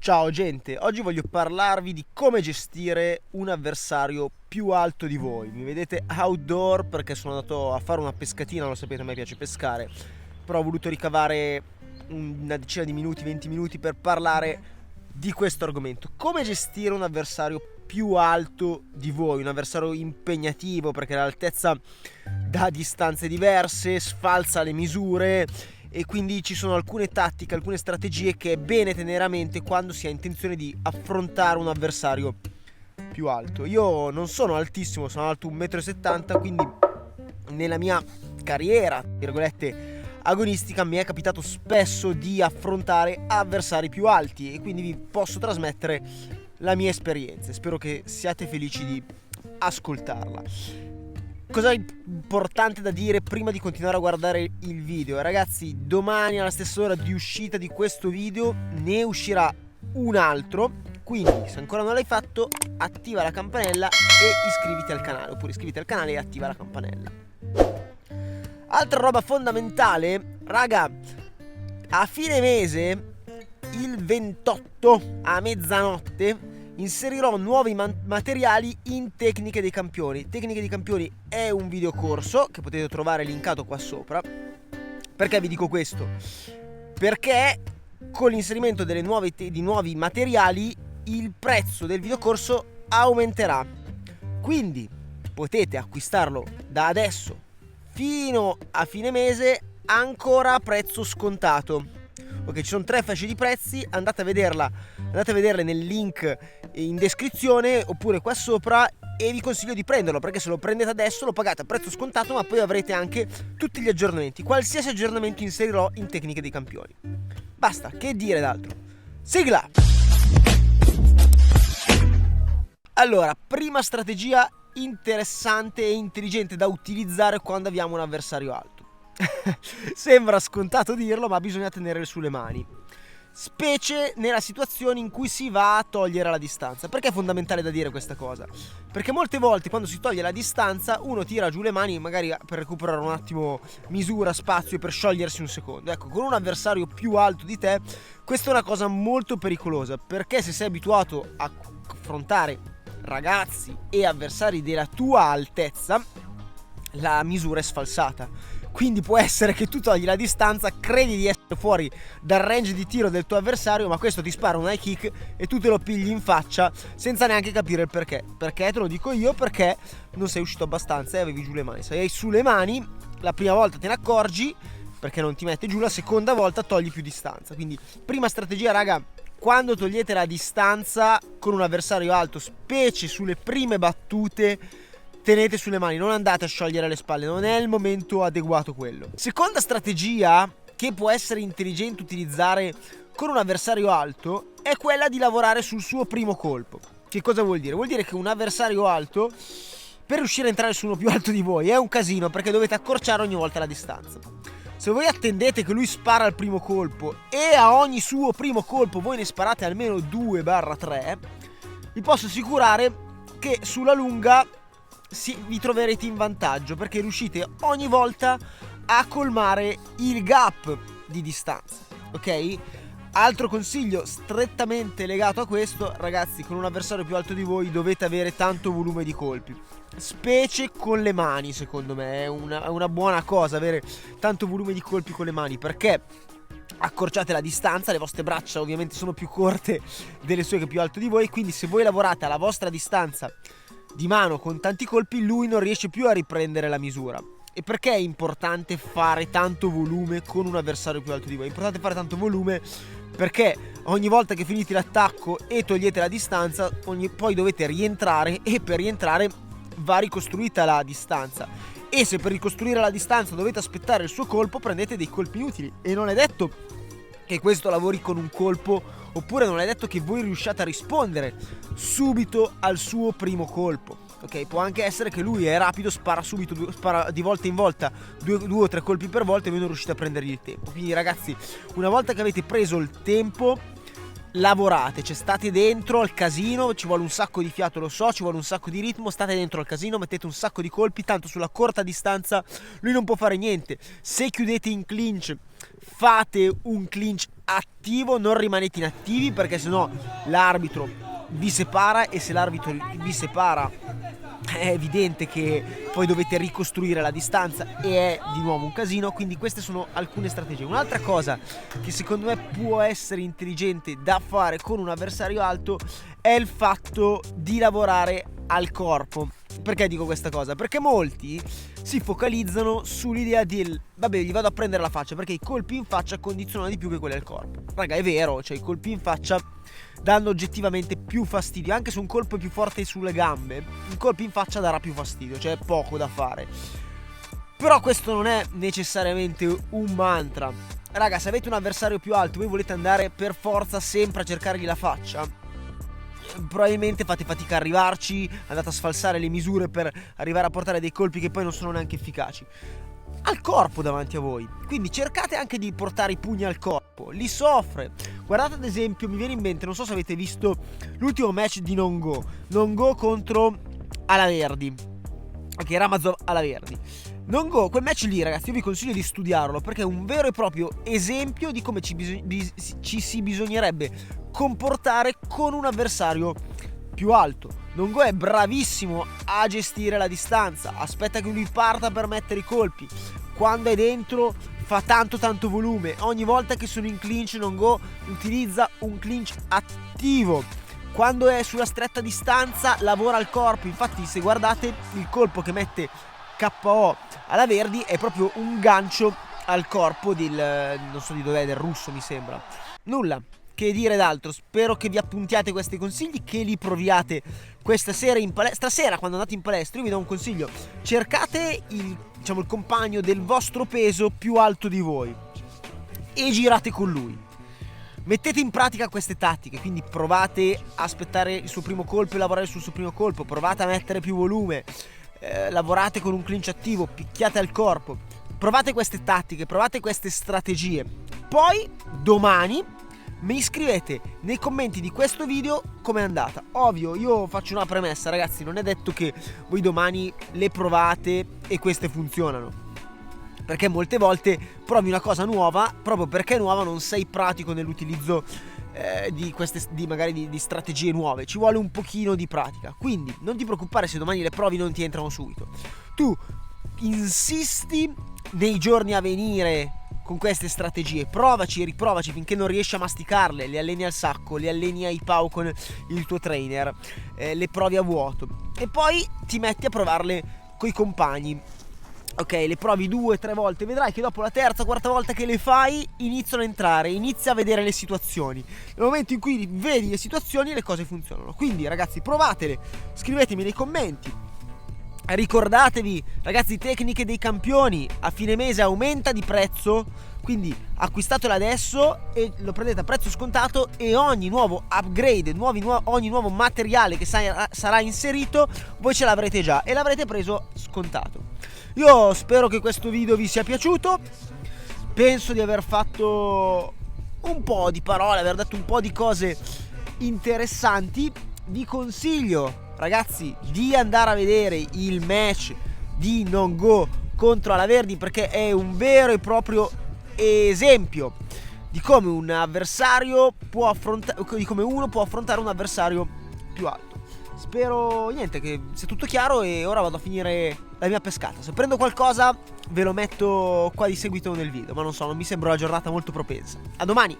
Ciao gente, oggi voglio parlarvi di come gestire un avversario più alto di voi. Mi vedete outdoor perché sono andato a fare una pescatina, lo sapete, a me piace pescare, però ho voluto ricavare una decina di minuti, 20 minuti per parlare di questo argomento. Come gestire un avversario più alto di voi, un avversario impegnativo perché l'altezza dà distanze diverse, sfalsa le misure e quindi ci sono alcune tattiche, alcune strategie che è bene tenere a mente quando si ha intenzione di affrontare un avversario più alto. Io non sono altissimo, sono alto 1,70 m, quindi nella mia carriera, tra virgolette, agonistica mi è capitato spesso di affrontare avversari più alti e quindi vi posso trasmettere la mia esperienza. Spero che siate felici di ascoltarla. Cosa importante da dire prima di continuare a guardare il video? Ragazzi, domani alla stessa ora di uscita di questo video ne uscirà un altro, quindi se ancora non l'hai fatto attiva la campanella e iscriviti al canale, oppure iscriviti al canale e attiva la campanella. Altra roba fondamentale, raga, a fine mese, il 28 a mezzanotte, inserirò nuovi materiali in Tecniche dei Campioni. Tecniche dei Campioni è un videocorso che potete trovare linkato qua sopra. Perché vi dico questo? Perché con l'inserimento di nuovi materiali il prezzo del videocorso aumenterà. Quindi potete acquistarlo da adesso fino a fine mese ancora a prezzo scontato. Ok, ci sono 3 fasce di prezzi, andate a vederle nel link in descrizione oppure qua sopra e vi consiglio di prenderlo perché se lo prendete adesso lo pagate a prezzo scontato, ma poi avrete anche tutti gli aggiornamenti, qualsiasi aggiornamento inserirò in Tecniche dei Campioni. Basta, che dire d'altro? Sigla! Allora, prima strategia interessante e intelligente da utilizzare quando abbiamo un avversario alto. Sembra scontato dirlo, ma bisogna tenere sulle mani, specie nella situazione in cui si va a togliere la distanza. Perché è fondamentale da dire questa cosa? Perché molte volte quando si toglie la distanza uno tira giù le mani magari per recuperare un attimo misura, spazio e per sciogliersi un secondo. Ecco, con un avversario più alto di te questa è una cosa molto pericolosa, perché se sei abituato a affrontare ragazzi e avversari della tua altezza, la misura è sfalsata. Quindi può essere che tu togli la distanza, credi di essere fuori dal range di tiro del tuo avversario, ma questo ti spara un high kick e tu te lo pigli in faccia senza neanche capire il perché. Perché te lo dico io, perché non sei uscito abbastanza e avevi giù le mani. Se hai sulle mani, la prima volta te ne accorgi perché non ti mette giù, la seconda volta togli più distanza. Quindi prima strategia, raga, quando togliete la distanza con un avversario alto, specie sulle prime battute, tenete sulle mani, non andate a sciogliere le spalle, non è il momento adeguato quello. Seconda strategia che può essere intelligente utilizzare con un avversario alto è quella di lavorare sul suo primo colpo. Che cosa vuol dire? Vuol dire che un avversario alto, per riuscire a entrare su uno più alto di voi, è un casino perché dovete accorciare ogni volta la distanza. Se voi attendete che lui spara al primo colpo e a ogni suo primo colpo voi ne sparate almeno 2-3, vi posso assicurare che sulla lunga vi troverete in vantaggio perché riuscite ogni volta a colmare il gap di distanza. Ok? Altro consiglio strettamente legato a questo, ragazzi, con un avversario più alto di voi dovete avere tanto volume di colpi, specie con le mani. Secondo me è una buona cosa avere tanto volume di colpi con le mani, perché accorciate la distanza, le vostre braccia ovviamente sono più corte delle sue che è più alto di voi, quindi se voi lavorate alla vostra distanza di mano con tanti colpi, lui non riesce più a riprendere la misura. E perché è importante fare tanto volume con un avversario più alto di voi? È importante fare tanto volume perché ogni volta che finite l'attacco e togliete la distanza, poi dovete rientrare e per rientrare va ricostruita la distanza. E se per ricostruire la distanza dovete aspettare il suo colpo, prendete dei colpi inutili e non è detto che questo lavori con un colpo, oppure non è detto che voi riusciate a rispondere subito al suo primo colpo. Ok, può anche essere che lui è rapido, spara subito, spara di volta in volta 2 o 3 colpi per volta e voi non riuscite a prendergli il tempo. Quindi ragazzi, una volta che avete preso il tempo, lavorate, cioè state dentro al casino, ci vuole un sacco di fiato, lo so, ci vuole un sacco di ritmo, state dentro al casino, mettete un sacco di colpi, tanto sulla corta distanza lui non può fare niente. Se chiudete in clinch, fate un clinch attivo, non rimanete inattivi, perché sennò l'arbitro vi separa, e se l'arbitro vi separa è evidente che poi dovete ricostruire la distanza e è di nuovo un casino. Quindi queste sono alcune strategie. Un'altra cosa che secondo me può essere intelligente da fare con un avversario alto è il fatto di lavorare al corpo. Perché dico questa cosa? Perché molti si focalizzano sull'idea del vabbè, gli vado a prendere la faccia, perché i colpi in faccia condizionano di più che quelli al corpo. Raga, è vero, cioè i colpi in faccia danno oggettivamente più fastidio. Anche se un colpo è più forte sulle gambe, il colpo in faccia darà più fastidio, cioè è poco da fare. Però questo non è necessariamente un mantra. Raga, se avete un avversario più alto, voi volete andare per forza sempre a cercargli la faccia, probabilmente fate fatica a arrivarci, andate a sfalsare le misure per arrivare a portare dei colpi che poi non sono neanche efficaci. Al corpo davanti a voi, quindi cercate anche di portare i pugni al corpo, li soffre. Guardate ad esempio, mi viene in mente, non so se avete visto l'ultimo match di Non-Go contro Alaverdi, che era Ramazov Alaverdi. Non-Go, quel match lì, ragazzi, io vi consiglio di studiarlo, perché è un vero e proprio esempio di come ci si bisognerebbe comportare con un avversario più alto. Non-Go è bravissimo a gestire la distanza, aspetta che lui parta per mettere i colpi, quando è dentro fa tanto volume. Ogni volta che sono in clinch Non-Go utilizza un clinch attivo. Quando è sulla stretta distanza lavora al corpo. Infatti se guardate il colpo che mette KO alla Verdi è proprio un gancio al corpo del, non so di dov'è, del russo mi sembra. Nulla che dire d'altro, spero che vi appuntiate questi consigli, che li proviate questa sera in palestra. Stasera quando andate in palestra io vi do un consiglio: cercate il compagno del vostro peso più alto di voi e girate con lui. Mettete in pratica queste tattiche, quindi provate a aspettare il suo primo colpo e lavorare sul suo primo colpo, provate a mettere più volume, lavorate con un clinch attivo, picchiate al corpo, provate queste tattiche, provate queste strategie. Poi domani mi scrivete nei commenti di questo video com'è andata. Ovvio, io faccio una premessa, ragazzi, non è detto che voi domani le provate e queste funzionano, perché molte volte provi una cosa nuova, proprio perché è nuova non sei pratico nell'utilizzo di strategie nuove, ci vuole un pochino di pratica. Quindi non ti preoccupare se domani le provi non ti entrano subito, tu insisti nei giorni a venire con queste strategie, provaci e riprovaci finché non riesci a masticarle, le alleni al sacco, le alleni ai pau con il tuo trainer, le provi a vuoto e poi ti metti a provarle coi compagni. Ok, le provi 2-3 volte, vedrai che dopo la terza, quarta volta che le fai iniziano a entrare, inizi a vedere le situazioni. Nel momento in cui vedi le situazioni le cose funzionano. Quindi ragazzi, provatele, scrivetemi nei commenti. Ricordatevi, ragazzi, tecniche dei campioni a fine mese aumenta di prezzo, quindi acquistatelo adesso e lo prendete a prezzo scontato, e ogni nuovo upgrade, ogni nuovo materiale che sarà inserito voi ce l'avrete già e l'avrete preso scontato. Io spero che questo video vi sia piaciuto, penso di aver fatto un po' di parole, aver detto un po' di cose interessanti. Vi consiglio, ragazzi, di andare a vedere il match di Non-Go contro Alaverdi, perché è un vero e proprio esempio di come un avversario può affrontare, di come uno può affrontare un avversario più alto. Spero niente che sia tutto chiaro, e ora vado a finire la mia pescata. Se prendo qualcosa ve lo metto qua di seguito nel video, ma non so, non mi sembra una giornata molto propensa. A domani!